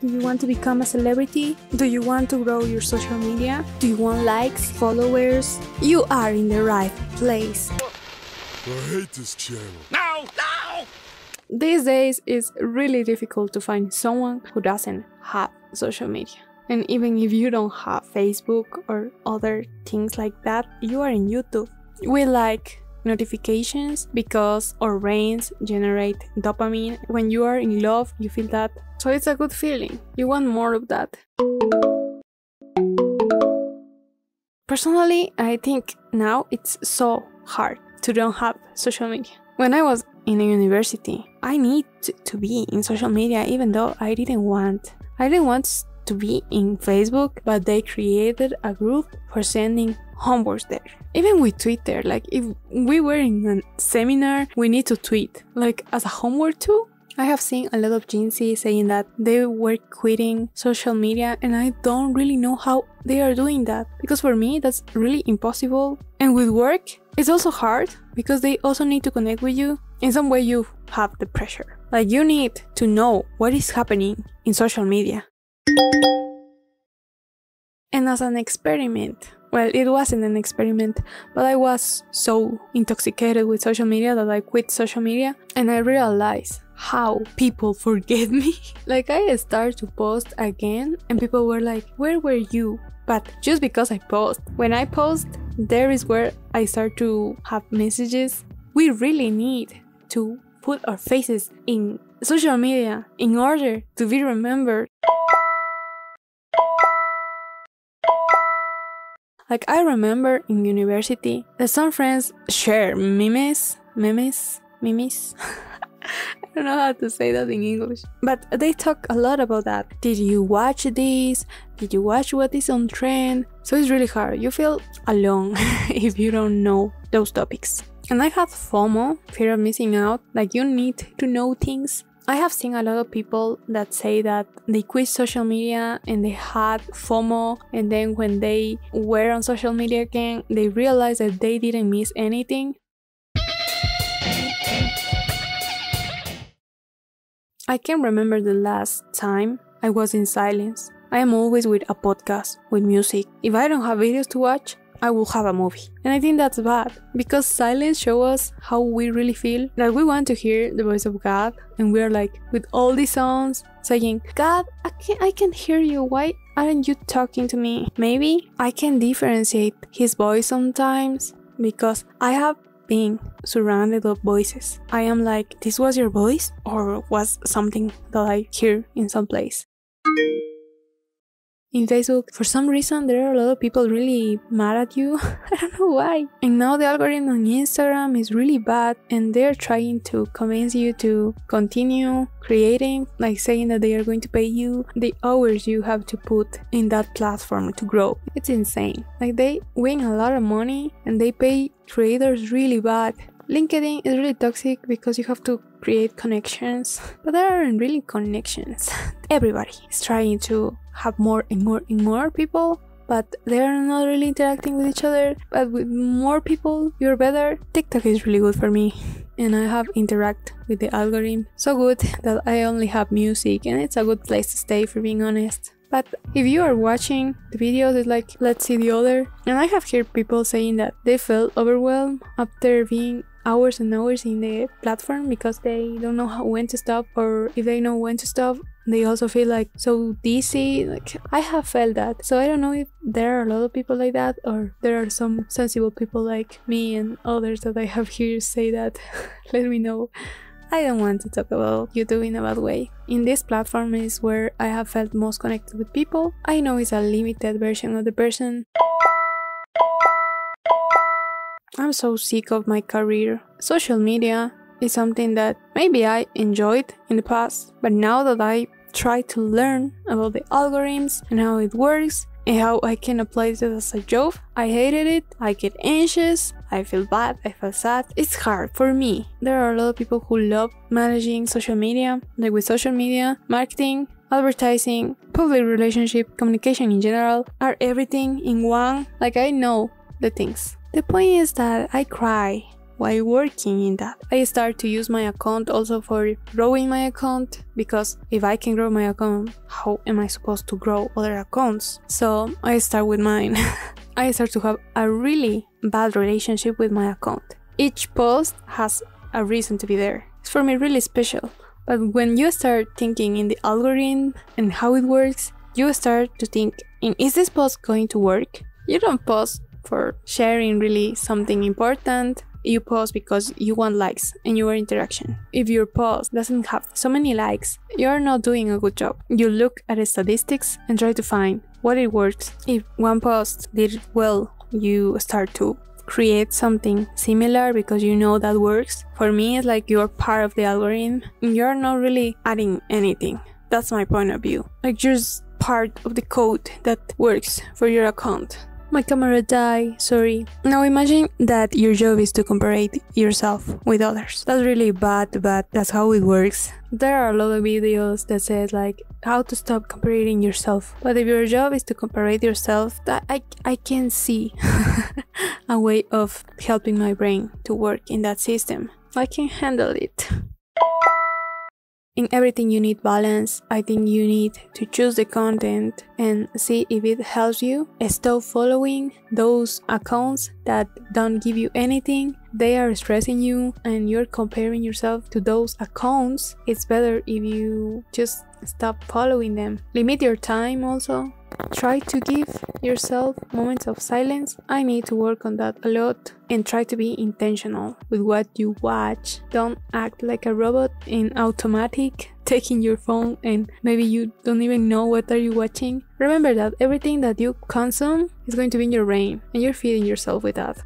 Do you want to become a celebrity? Do you want to grow your social media? Do you want likes, followers? You are in the right place. I hate this channel. No! No! These days, it's really difficult to find someone who doesn't have social media. And even if you don't have Facebook or other things like that, you are in YouTube. We like notifications because our brains generate dopamine. When you are in love, you feel that. So it's a good feeling. You want more of that. Personally, I think now it's so hard to don't have social media. When I was in a university, I need to be in social media even though I didn't want to be in Facebook, but they created a group for sending homeworks there. Even with Twitter, like if we were in a seminar, we need to tweet, like as a homework too. I have seen a lot of Gen Z saying that they were quitting social media, and I don't really know how they are doing that, because for me that's really impossible. And with work, it's also hard because they also need to connect with you. In some way you have the pressure, like you need to know what is happening in social media. And as an experiment, well, it wasn't an experiment, but I was so intoxicated with social media that I quit social media, and I realized how people forget me. Like I started to post again and people were like, where were you? But just because I post. When I post, there is where I start to have messages. We really need to put our faces in social media in order to be remembered. Like I remember in university that some friends share memes. I don't know how to say that in English, but they talk a lot about that. Did you watch this? Did you watch what is on trend? So it's really hard. You feel alone if you don't know those topics. And I have FOMO, fear of missing out, like you need to know things. I have seen a lot of people that say that they quit social media and they had FOMO, and then when they were on social media again, they realized that they didn't miss anything. I can remember the last time I was in silence. I am always with a podcast, with music. If I don't have videos to watch, I will have a movie. And I think that's bad, because silence shows us how we really feel. Like we want to hear the voice of God, and we're like with all these songs saying, God, I can hear you. Why aren't you talking to me? Maybe I can differentiate his voice sometimes, because I have been surrounded of voices. I am like, this was your voice, or was something that I hear in some place. In Facebook, for some reason, there are a lot of people really mad at you. I don't know why. And now the algorithm on Instagram is really bad, and they're trying to convince you to continue creating, like saying that they are going to pay you the hours you have to put in that platform to grow. It's insane. Like they win a lot of money and they pay creators really bad. LinkedIn is really toxic because you have to create connections, but there aren't really connections. Everybody is trying to have more and more and more people, but they're not really interacting with each other. But with more people, you're better. TikTok is really good for me, and I have interact with the algorithm so good that I only have music, and it's a good place to stay, for being honest. But if you are watching the videos, it's like, let's see the other. And I have heard people saying that they felt overwhelmed after being hours and hours in the platform because they don't know when to stop, or if they know when to stop, they also feel like so dizzy. Like I have felt that. So I don't know if there are a lot of people like that, or there are some sensible people like me and others that I have here say that. Let me know. I don't want to talk about YouTube in a bad way. In this platform is where I have felt most connected with people. I know it's a limited version of the person. I'm so sick of my career. Social media is something that maybe I enjoyed in the past, but now that I try to learn about the algorithms and how it works and how I can apply it as a job, I hated it. I get anxious, I feel bad, I feel sad. It's hard for me. There are a lot of people who love managing social media, like with social media, marketing, advertising, public relationship, communication in general, are everything in one. Like I know the things. The point is that I cry while working in that. I start to use my account also for growing my account, because if I can grow my account, how am I supposed to grow other accounts? So I start with mine. I start to have a really bad relationship with my account. Each post has a reason to be there. It's for me really special. But when you start thinking in the algorithm and how it works, you start to think, is this post going to work? You don't post for sharing really something important. You post because you want likes and your interaction. If your post doesn't have so many likes, you're not doing a good job. You look at the statistics and try to find what it works. If one post did well, you start to create something similar because you know that works. For me, it's like you're part of the algorithm. You're not really adding anything. That's my point of view. Like, you're just part of the code that works for your account. My camera died, sorry. Now imagine that your job is to compare yourself with others. That's really bad, but that's how it works. There are a lot of videos that says like how to stop comparing yourself. But if your job is to compare yourself, that I can see a way of helping my brain to work in that system. I can handle it. In everything you need balance. I think you need to choose the content and see if it helps you. Stop following those accounts that don't give you anything. They are stressing you and you're comparing yourself to those accounts. It's better if you just stop following them. Limit your time also. Try to give yourself moments of silence. I need to work on that a lot. And try to be intentional with what you watch. Don't act like a robot in automatic, taking your phone and maybe you don't even know what are you watching. Remember that everything that you consume is going to be in your brain and you're feeding yourself with that.